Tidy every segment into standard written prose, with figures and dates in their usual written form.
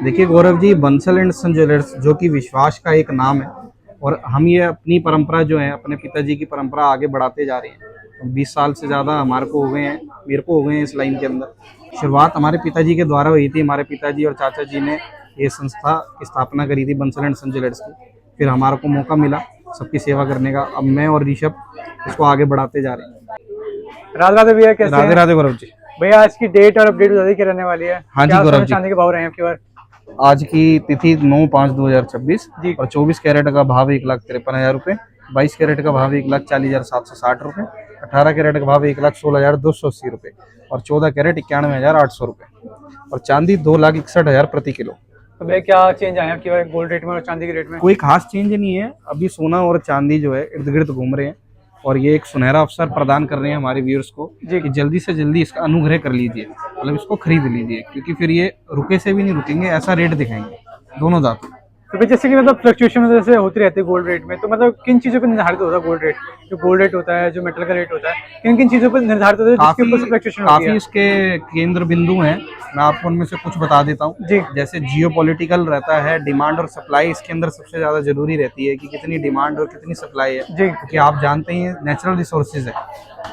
देखिए Gaurav ji, Bansal and son jewellers जो कि विश्वास का एक नाम है और हम ये अपनी परंपरा जो है अपने पिताजी की परंपरा आगे बढ़ाते जा रहे हैं। तो 20 साल से ज़्यादा हमारे को हो गए हैं, मेरे को हो गए हैं इस लाइन के अंदर। शुरुआत हमारे पिताजी के द्वारा हुई थी। हमारे पिताजी और चाचा जी ने ये संस्था की स्थापना करी थी, बंसल एंड सन ज्वेलर्स की। फिर हमारे को मौका मिला सबकी सेवा करने का। अब मैं और ऋषभ इसको आगे बढ़ाते जा रहे हैं। राधे राधे भैया, कैसे राधे हैं? राधे गौरव जी। भैया आज की डेट और अपडेट बता दी क्या रहने वाली है? हाँ जी क्या गौरव सोने जी, चांदी के भाव रहे हैं आपकी बार? आज की तिथि 9/5/2026 जी। और 24 कैरेट का भाव 1,53,000 रुपये, 22 कैरेट का भाव 1,40,760 रुपये, 18 कैरेट का भाव 1,16,280 रुपये और 14 कैरेट 91,800 रुपये और चांदी 2,61,000 प्रति किलो। तो भैया क्या चेंज आया आपकी बार गोल्ड रेट में और चांदी के रेट में? कोई खास चेंज नहीं है। अभी सोना और चांदी जो है इर्द गिर्द घूम रहे हैं और ये एक सुनहरा अवसर प्रदान कर रहे हैं हमारे व्यूअर्स को कि जल्दी से जल्दी इसका अनुग्रह कर लीजिए, मतलब इसको खरीद लीजिए, क्योंकि फिर ये रुके से भी नहीं रुकेंगे, ऐसा रेट दिखाएंगे दोनों धातु। तो भैया जैसे कि मतलब फ्लक्चुएशन जैसे होती रहती है गोल्ड रेट में, तो मतलब किन चीज़ों पर निर्धारित होता है गोल्ड रेट? जो गोल्ड रेट होता है, जो मेटल का रेट होता है, किन किन चीज़ों पर निर्धारित होता है जिसके ऊपर से फ्लक्चुएशन होती काफी है? इसके केंद्र बिंदु हैं, मैं आपको उनमें से कुछ बता देता हूँ। जी। जैसे जियोपॉलिटिकल रहता है, डिमांड और सप्लाई इसके अंदर सबसे ज्यादा जरूरी रहती है कि कितनी डिमांड और कितनी सप्लाई है। जी। क्योंकि आप जानते हैं नेचुरल रिसोर्सेज है,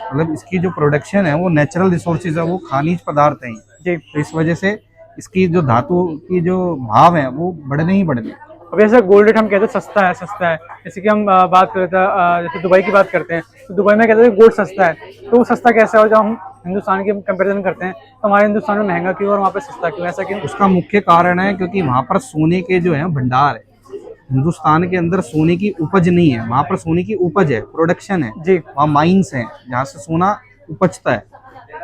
मतलब इसकी जो प्रोडक्शन है वो नेचुरल रिसोर्सेज है, वो खनिज पदार्थ हैं। जी। तो इस वजह से इसकी जो धातु की जो भाव है वो बढ़ने ही बढ़ने। अब ऐसा गोल्ड रेट हम कहते हैं सस्ता है सस्ता है, जैसे कि हम बात करते हैं जैसे दुबई की बात करते हैं, तो दुबई में कहते हैं गोल्ड सस्ता है। तो वो सस्ता कैसा है? और जब हम हिंदुस्तान की कंपैरिजन करते हैं तो हमारे हिंदुस्तान में महंगा क्यों और वहाँ पे सस्ता क्यों, ऐसा क्यों? उसका मुख्य कारण है क्योंकि वहाँ पर सोने के जो है भंडार है। हिंदुस्तान के अंदर सोने की उपज नहीं है, वहाँ पर सोने की उपज है, प्रोडक्शन है। जी। वहाँ माइंस हैं जहाँ से सोना उपजता है,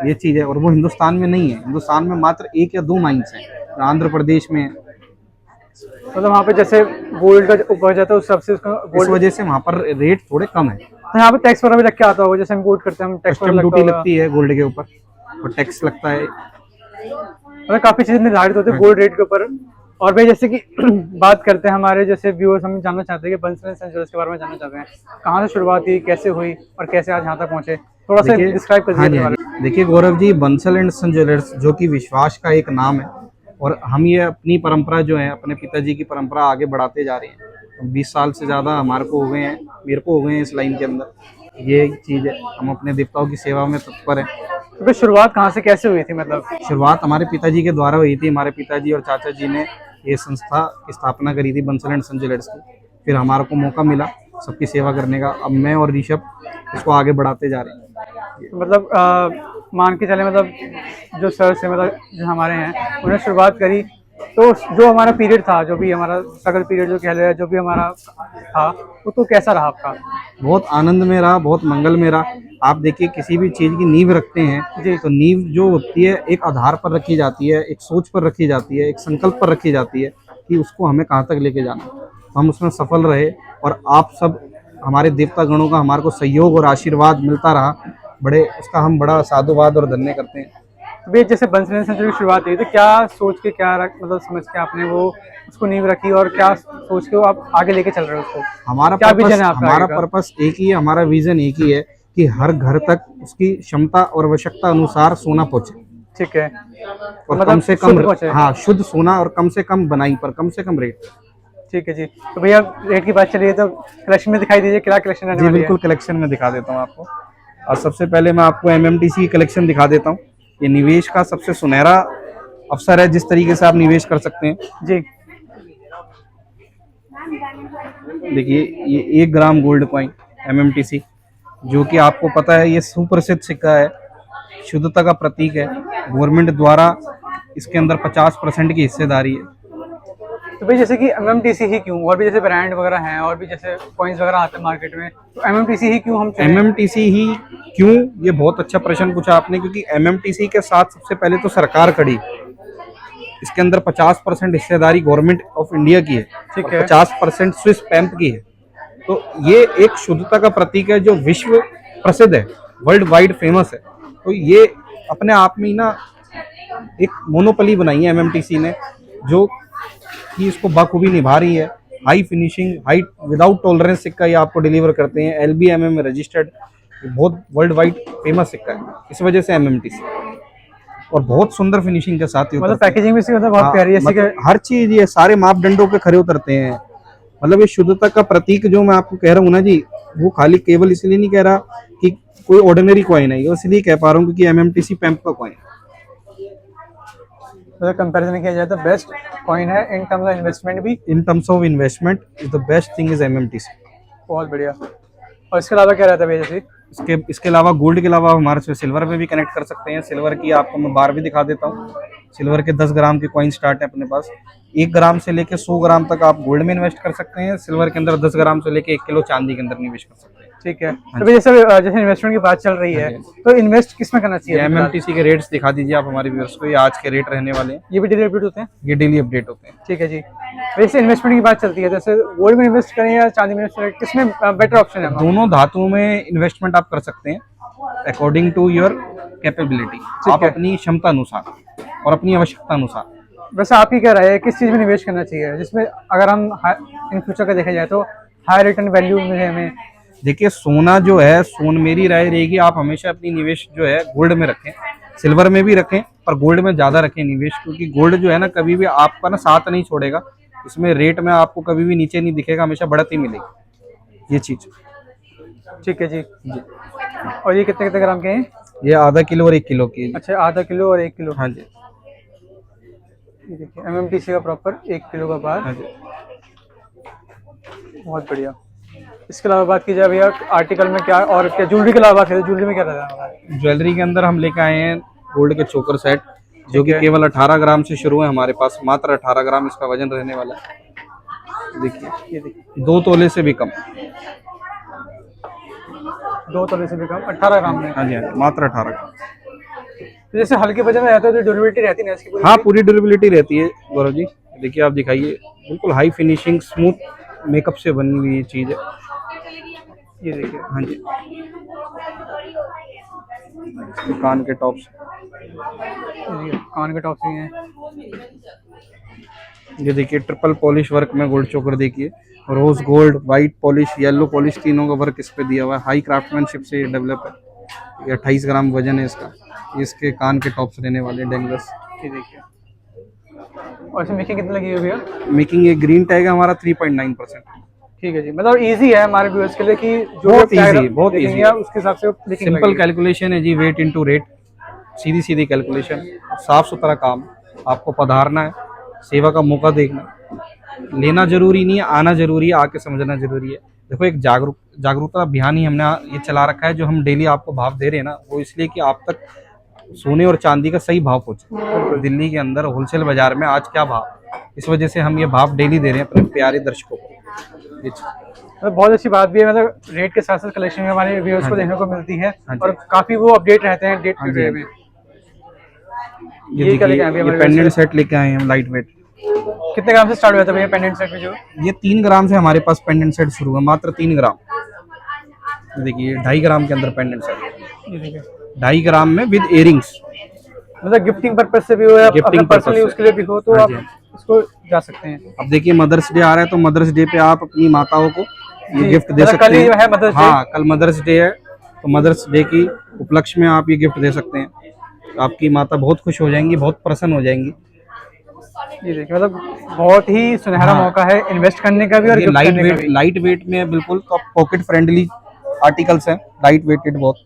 ये चीज़ है। और वो हिंदुस्तान में नहीं है। हिंदुस्तान में मात्र 1 या 2 माइंस हैं, आंध्र प्रदेश में। मतलब वहाँ पे जैसे गोल्ड का उपज है तो उस सबसे उसका इस गोल्ड, वजह से वहाँ पर रेट थोड़े कम है। तो यहाँ पे टैक्स वगैरह भी लग के आता होगा, जैसे हम इंपोर्ट करते हैं हम टैक्स कस्टम ड्यूटी लगती है गोल्ड के ऊपर और टैक्स लगता है। मतलब काफी चीजें निर्धारित होती है गोल्ड रेट के ऊपर। और भाई जैसे कि बात करते हैं हमारे जैसे व्यूअर्स, हम जानना चाहते हैं कि बंसल एंड सन ज्वेलर्स के बारे में जानना चाहते हैं, कहाँ से शुरुआत हुई, कैसे हुई और कैसे आज यहाँ तक पहुँचे, थोड़ा सा डिस्क्राइब कर दीजिए। हाँ जी, देखिए Gaurav ji, Bansal and son jewellers जो कि विश्वास का एक नाम है और हम ये अपनी परंपरा जो है अपने पिताजी की परंपरा आगे बढ़ाते जा रहे हैं। तो 20 साल से ज़्यादा हमारे को हो गए हैं, मेरे को हो गए हैं इस लाइन के अंदर। ये चीज़ है, हम अपने देवताओं की सेवा में तत्पर हैं। तो फिर शुरुआत कहाँ से कैसे हुई थी? मतलब शुरुआत हमारे पिताजी के द्वारा हुई थी। हमारे पिताजी और चाचा जी ने ये संस्था की स्थापना करी थी, बंसल एंड सन ज्वेलर्स की। फिर हमारे को मौका मिला सबकी सेवा करने का। अब मैं और ऋषभ इसको आगे बढ़ाते जा रहे हैं। मतलब मान के चले, मतलब जो सर से मतलब जो हमारे हैं उन्होंने शुरुआत करी, तो जो हमारा पीरियड था, जो भी हमारा स्ट्रगल पीरियड जो कह रहे, जो भी हमारा था, वो तो कैसा रहा आपका? बहुत आनंद में रहा, बहुत मंगल में रहा। आप देखिए, किसी भी चीज़ की नींव रखते हैं जी। तो नींव जो होती है एक आधार पर रखी जाती है, एक सोच पर रखी जाती है, एक संकल्प पर रखी जाती है कि उसको हमें कहाँ तक लेके जाना। तो हम उसमें सफल रहे और आप सब हमारे देवता गणों का हमारे को सहयोग और आशीर्वाद मिलता रहा। बड़े उसका हम बड़ा साधुवाद और धन्य करते हैं। तो भैया जैसे बंसल एंड सन ज्वेलर्स की शुरुआत हुई तो क्या सोच के, क्या मतलब समझ के आपने वो उसको नींव रखी, और क्या सोच के वो आप आगे लेके चल रहे हो उसको? हमारा क्या विजन है आपका? हमारा पर्पस एक ही है, हमारा विजन एक ही है कि हर घर तक उसकी क्षमता और आवश्यकता अनुसार सोना पहुंचे। ठीक है। और मतलब कम से कम, शुद्ध पहुंचे। हाँ, शुद्ध सोना और कम से कम बनाई पर कम से कम रेट। ठीक है जी। तो भैया रेट की बात चलिए तो कलेक्शन में दिखाई दीजिए, क्या कलेक्शन रहने जी वाली है? बिल्कुल, कलेक्शन में दिखा देता हूँ आपको। और सबसे पहले मैं आपको एमएमटीसी की कलेक्शन दिखा देता हूँ। ये निवेश का सबसे सुनहरा अवसर है, जिस तरीके से आप निवेश कर सकते हैं। जी। देखिए, ये 1 ग्राम गोल्ड कॉइन एमएमटीसी, जो कि आपको पता है ये सुप्रसिद्ध सिक्का है, शुद्धता का प्रतीक है। गवर्नमेंट द्वारा इसके अंदर 50% की हिस्सेदारी है। तो भाई जैसे कि एमएमटीसी ही क्यों, और भी जैसे ब्रांड वगैरह हैं और भी जैसे कॉइन्स वगैरह आते हैं मार्केट में, तो एमएमटीसी ही क्यों हम चुने? एमएमटीसी ही क्यों, ये बहुत अच्छा प्रश्न पूछा आपने, क्योंकि एमएमटीसी के साथ सबसे पहले तो सरकार खड़ी। इसके अंदर 50% हिस्सेदारी गवर्नमेंट ऑफ इंडिया की है। ठीक है। 50% स्विस पैम्प की है। तो ये एक शुद्धता का प्रतीक है जो विश्व प्रसिद्ध है, वर्ल्ड वाइड फेमस है। तो ये अपने आप में ही ना एक मोनोपोली बनाई है एमएमटीसी ने, जो कि इसको बखूबी निभा रही है। High finishing, high without tolerance सिक्का ये आपको डिलीवर करते हैं, LBMM में रजिस्टर्ड, बहुत वर्ल्ड वाइड फेमस सिक्का है, इस वजह से एमएमटीसी। और बहुत सुंदर फिनिशिंग के साथ ये मतलब उतरते हैं। पैकेजिंग भी इसकी मतलब बहुत हाँ, प्यारी है जैसे मतलब कि हर चीज ये सारे मापदंडों पे खरे उतरते हैं। मतलब ये शुद्धता का प्रतीक जो मैं आपको कह रहा हूँ ना जी, वो खाली केवल इसलिए नहीं कह रहा कि कोई ऑर्डिनरी कॉइन है, ये इसलिए कह पा रहा हूँ क्योंकि एमएमटीसी पैम्प का कॉइन है। मतलब कंपैरिजन किया जाए तो बेस्ट कॉइन है इन टर्म्स ऑफ इन्वेस्टमेंट भी। In terms of investment is the best thing is MMTC. बहुत बढ़िया। और इसके अलावा क्या रहता है भैया जैसे? इसके अलावा गोल्ड के अलावा हमारे से सिल्वर में भी कनेक्ट कर सकते हैं। सिल्वर की आपको मैं बार भी दिखा देता हूँ। सिल्वर के 10 ग्राम के कॉइन स्टार्ट है अपने पास। 1 ग्राम से लेके 100 ग्राम तक आप गोल्ड में इन्वेस्ट कर सकते हैं। सिल्वर के अंदर 10 ग्राम से लेके 1 किलो चांदी के अंदर निवेश कर सकते हैं। ठीक है, तो भैया जैसे जैसे इन्वेस्टमेंट की बात चल रही है तो इन्वेस्ट किस में करना चाहिए? एमएमटीसी के रेट्स दिखा दीजिए आप हमारे व्यूअर्स को। ये आज के रेट रहने वाले हैं, ये भी डेली अपडेट होते हैं? ये डेली अपडेट होते हैं। ठीक है जी। वैसे इन्वेस्टमेंट की बात चलती है जैसे गोल्ड में इन्वेस्ट करें या चांदी में इन्वेस्ट करें, किसमें बेटर ऑप्शन है हमारा? दोनों धातुओं में इन्वेस्टमेंट आप कर सकते हैं अकॉर्डिंग टू योर कैपेबिलिटी। आप अपनी क्षमता अनुसार और अपनी आवश्यकता अनुसार। वैसे आप ही कह रहे हैं किस चीज़ में निवेश करना चाहिए जिसमें अगर हम इन फ्यूचर का देखा जाए तो हाई रिटर्न वैल्यू मिले हमें? देखिए सोना जो है, मेरी राय रहेगी आप हमेशा अपनी निवेश जो है गोल्ड में रखें। सिल्वर में भी रखें पर गोल्ड में ज्यादा रखें निवेश, क्योंकि गोल्ड जो है ना कभी भी आपका ना साथ नहीं छोड़ेगा। इसमें रेट में आपको कभी भी नीचे नहीं दिखेगा, हमेशा बढ़त ही मिलेगी ये चीज। ठीक है जी। और ये कितने कितने ग्राम के हैं? ये आधा किलो और 1 किलो की। अच्छा, आधा किलो और 1 किलो। हाँ जी। ये देखिए एमएमटीसी का प्रॉपर 1 किलो का बार। हाँ जी। बहुत बढ़िया। इसके अलावा बात की जाए भैया आर्टिकल में क्या और क्या ज्वेलरी के अलावा बात करें, ज्वेलरी में क्या रहता है? ज्वेलरी के अंदर हम लेके आए हैं गोल्ड के चोकर सेट, जो कि केवल 18 ग्राम से शुरू है हमारे पास। मात्र 18 ग्राम इसका वजन रहने वाला है। देखिए ये देखिए 2 तोले से भी कम। 2 तोले से भी कम 18 ग्राम में। हाँ जी, हाँ जी, मात्र 18 ग्राम। तो जैसे हल्के वजन में रहता है तो ड्यूरेबिलिटी रहती है ना इसकी पूरी? हाँ, पूरी ड्यूरेबिलिटी रहती है गौरव जी। देखिए आप दिखाइए, बिल्कुल हाई फिनिशिंग स्मूथ मेकअप से बनी हुई ये चीज है। ये देखिए हाँ जी। इसके कान के टॉप्स, कान के टॉप्स भी हैं। ये देखिए ट्रिपल पॉलिश वर्क में गोल्ड चोकर देखिए, rose gold, white polish, yellow polish, तीनों का वर्क इस पे दिया हुआ है। हाई क्राफ्टमैनशिप से ये डेवलप है। ये 28 ग्राम वजन है इसका। इसके कान के टॉप्स रहने वाले डेंगलर्स। ये देखिए। और इसमें मेकिंग कितनी लगी हुई है? मेकिंग ये ग्रीन टैग है हमारा 3.9%। ठीक है जी, मतलब इजी है हमारे व्यूअर्स के लिए कि जो बहुत tag easy, बहुत देखेंगे easy। आप उसके हिसाब से मेकिंग सिंपल कैलकुलेशन है जी, वेट इनटू रेट। सीधी सीधी कैलकुलेशन, साफ सुथरा काम। आपको पधारना है, सेवा का मौका देखना है। लेना जरूरी नहीं है, आना जरूरी है, आके समझना जरूरी है। देखो एक जागरूकता अभियान ही हमने ये चला रखा है। जो हम डेली आपको भाव दे रहे हैं ना, वो इसलिए कि आप तक सोने और चांदी का सही भाव पहुंचे। दिल्ली के अंदर होलसेल बाजार में आज क्या भाव, इस वजह से हम ये भाव डेली दे रहे हैं अपने प्यारे दर्शकों को। मतलब बहुत अच्छी बात भी है, मतलब रेट के साथ साथ कलेक्शन हमारे व्यूअर्स को देखने को मिलती है और काफी वो अपडेट रहते हैं डेट टू डे में। ये देखिए ये पेंडेंट सेट लेके आए हैं हम, लाइट वेट। कितने ग्राम से स्टार्ट हुआ था भैया पेंडेंट सेट में जो? ये 3 ग्राम से हमारे पास पेंडेंट सेट शुरू है, मात्र 3 ग्राम। देखिए 2.5 ग्राम के अंदर पेंडेंट सेट। ये देखिए 2.5 ग्राम में विद इयरिंग्स। मतलब गिफ्टिंग पर्पज से भी हो या गिफ्टिंग पर्सनल यूज के लिए भी हो तो हाँ आप जी। इसको जा सकते हैं। अब देखिए मदर्स डे आ रहा है, तो मदर्स डे पे आप अपनी माताओं को ये गिफ्ट दे मतलब सकते कल ही हैं। है मदर्स डे। हाँ, कल मदर्स डे है, तो मदर्स डे की उपलक्ष्य में आप ये गिफ्ट दे सकते हैं। आपकी माता बहुत खुश हो जाएंगी, बहुत प्रसन्न हो जाएंगी। ये देखिए मतलब बहुत ही सुनहरा मौका है इन्वेस्ट करने का भी और ये गिफ्ट करने का भी। लाइट वेट में है बिल्कुल, तो पॉकेट फ्रेंडली आर्टिकल्स हैं, लाइट वेटेड बहुत,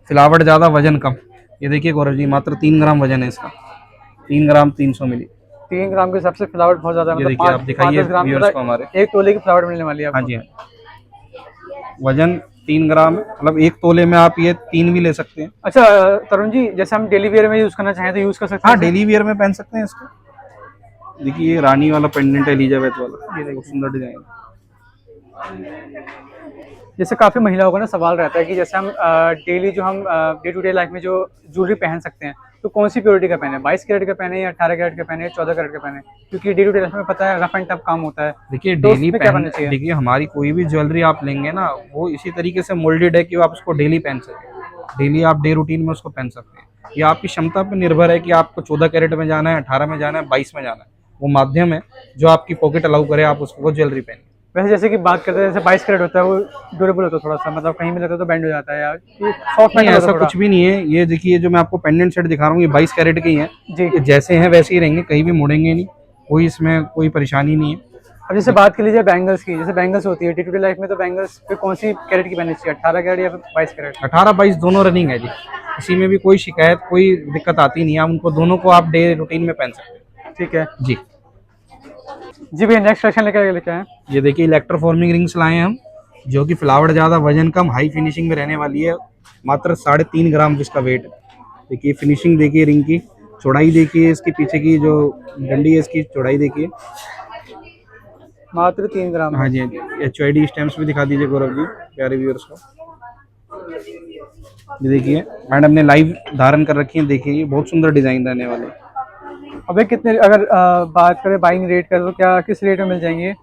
फिलावट ज्यादा, वजन कम। ये देखिए गौरव जी, मात्र 3 ग्राम वजन है इसका। 3 ग्राम 300 मिली। 3 ग्राम के हिसाब से फ्लावर बहुत ज्यादा है, ये मतलब देखिए आप दिखाइए 5-10 ग्राम व्यूअर्स को हमारे। 1 तोले की फ्लावर मिलने वाली है हाँ आपको। जी, हाँ। वजन 3 ग्राम है, मतलब 1 तोले में आप ये 3 भी ले सकते हैं। अच्छा तरुण जी, जैसे हम डेली वेयर में यूज करना चाहें तो यूज कर सकते हैं? हाँ, डेली वियर में पहन सकते हैं इसको। देखिए ये रानी वाला पेंडेंट है, एलिजाबेथ वाला, ये देखो सुंदर डिजाइन। जैसे काफी महिलाओं का ना सवाल रहता है कि जैसे हम डेली जो हम डे टू डे लाइफ में जो ज्वेलरी पहन सकते हैं तो कौन सी प्योरिटी का पहने, 22 कैरेट का पहने या 18 कैरेट का पहने या 14 कैरेट का पहने, क्योंकि डे टू डे लाइफ में पता है रफ एंड टफ काम होता है। देखिए तो डेली उसमें क्या करना चाहिए? देखिए हमारी कोई भी ज्वेलरी आप लेंगे ना, वो इसी तरीके से मोल्डेड है कि आप उसको डेली पहन सकें। डेली आप डे रूटीन में उसको पहन सकते हैं। ये आपकी क्षमता पर निर्भर है कि आपको 14 कैरेट में जाना है, 18 में जाना है, 22 में जाना है। वो माध्यम है जो आपकी पॉकेट अलाउ करे, आप उसको वो ज्वेलरी पहने। वैसे जैसे कि बात करते हैं, जैसे 22 कैरेट होता है वो ड्यूरेबल होता है थोड़ा सा, मतलब कहीं भी लगता है तो बेंड हो जाता है, या सॉफ्ट नहीं, मेटल होता ऐसा है थोड़ा। कुछ भी नहीं है। ये देखिए, जो मैं आपको पेंडेंट सेट दिखा रहा हूँ, ये 22 कैरेट के ही हैं। जी। ये जैसे हैं वैसे ही रहेंगे, कहीं भी मुड़ेंगे नहीं, कोई इसमें कोई परेशानी नहीं है। अब जैसे बात कर लीजिए बैंगल्स की, जैसे बैंगल्स होती है डे टू डे लाइफ में, तो बैंगल्स पे कौन सी कैरेट की पहननी चाहिए, 18 कैरेट या फिर 22 कैरेट? 18-22 दोनों रनिंग है जी, इसी में भी कोई शिकायत, कोई दिक्कत आती नहीं है। उनको दोनों को आप डे रूटीन में पहन सकते हैं। ठीक है जी। जी भैया, नेक्स्ट कलेक्शन लेके आए हैं। ये देखिए, इलेक्ट्रोफॉर्मिंग रिंग्स लाए हैं हम, जो कि फ्लावर ज़्यादा, वजन कम, हाई फिनिशिंग में रहने वाली है। मात्र 3.5 ग्राम इसका वेट है। देखिए फिनिशिंग, देखिए रिंग की चौड़ाई, देखिए इसकी पीछे की जो डंडी है इसकी चौड़ाई देखिए। मात्र 3 ग्राम हाँ में। जी, हाँ जी। HID स्टैम्प्स भी दिखा दीजिए गौरव जी, प्यारे व्यूअर्स को। ये देखिए, मैडम ने लाइव धारण कर रखी है, देखिए ये बहुत सुंदर डिजाइन रहने वाले हैं। अबे कितने, अगर बात करें बाइंग रेट का, तो क्या किस रेट में मिल जाएंगे?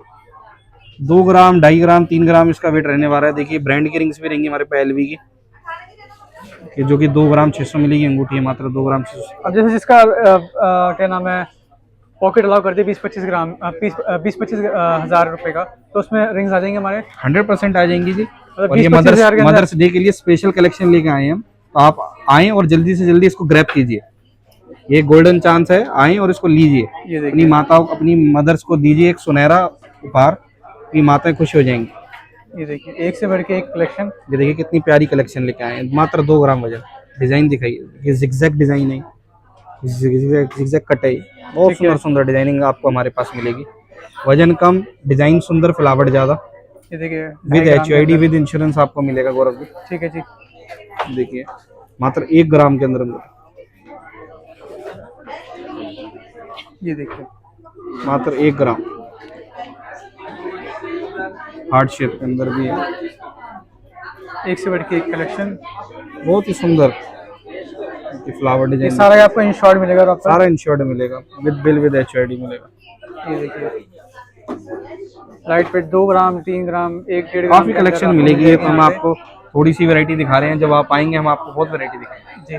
2 ग्राम, 2.5 ग्राम, 3 ग्राम इसका वेट रहने वाला है। देखिए ब्रांड की रिंग्स भी रहेंगी हमारे पे, LV की, जो कि 2 ग्राम 600 मिली की अंगूठी है, मात्र 2 ग्राम 600। अब जैसे जिसका क्या नाम है, पॉकेट अलाउ कर दिए 20-25 ग्राम 20-25 हज़ार रुपए का, तो उसमें रिंग्स आ जाएंगे हमारे? 100% आ जाएंगी जी। मतलब और ये 20-25 हज़ार के अंदर? मदर्स डे के लिए स्पेशल कलेक्शन लेके आए हैं हम, तो आप आएँ और जल्दी से जल्दी इसको ग्रैब कीजिए। ये गोल्डन चांस है, आएँ और इसको लीजिए, ये अपनी देखिए, माताओं, अपनी मदर्स को दीजिए एक सुनहरा उपहार, कि माताएं खुश हो जाएंगी। ये देखिए, एक से बढ़ के एक कलेक्शन। ये देखिए कितनी प्यारी कलेक्शन लेके आए हैं, मात्र 2 ग्राम वजन। डिजाइन दिखाइए, ये जिगजैग डिजाइन है, जिगजैग कट है, बहुत ठीक है। सुंदर सुंदर डिजाइनिंग आपको हमारे पास मिलेगी। वजन कम, डिजाइन सुंदर, फ्लावर ज्यादा, ये देखिए विद 2.5 ग्राम के HID अंदर। विद इंश्योरेंस आपको मिलेगा गौरव जी। ठीक है जी। देखिए मात्र 1 ग्राम के अंदर अंदर, ये देखिए, मात्र 1 ग्राम, हार्ट शेप के अंदर भी है, एक से बढ़ के एक कलेक्शन। बहुत ही सुंदर फ्लावर ये डिजाइन। सारा आपको इन शॉर्ट मिलेगा और आपका? सारा इंश्योर्ड मिलेगा, विद बिल विद HID मिलेगा। ये देखिए, लाइट वेट 2 ग्राम 3 ग्राम 1-1.5 ग्राम काफी के अंदर कलेक्शन आपको मिलेगी। मिल ये जाएगी तो हम यहाँ पे। आपको थोड़ी सी वैरायटी दिखा रहे हैं, जब आप आएंगे हम आपको बहुत वैरायटी दिखाएंगे। जी,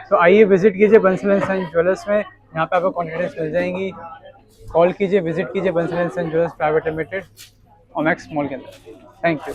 तो आइए विजिट कीजिए बंसल एंड सन ज्वेलर्स में, यहाँ पे आपको क्वान्टिटीज मिल जाएंगी। कॉल कीजिए, विजिट कीजिए Bansal and son jewellers private limited, Omaxe mall के अंदर। Thank you.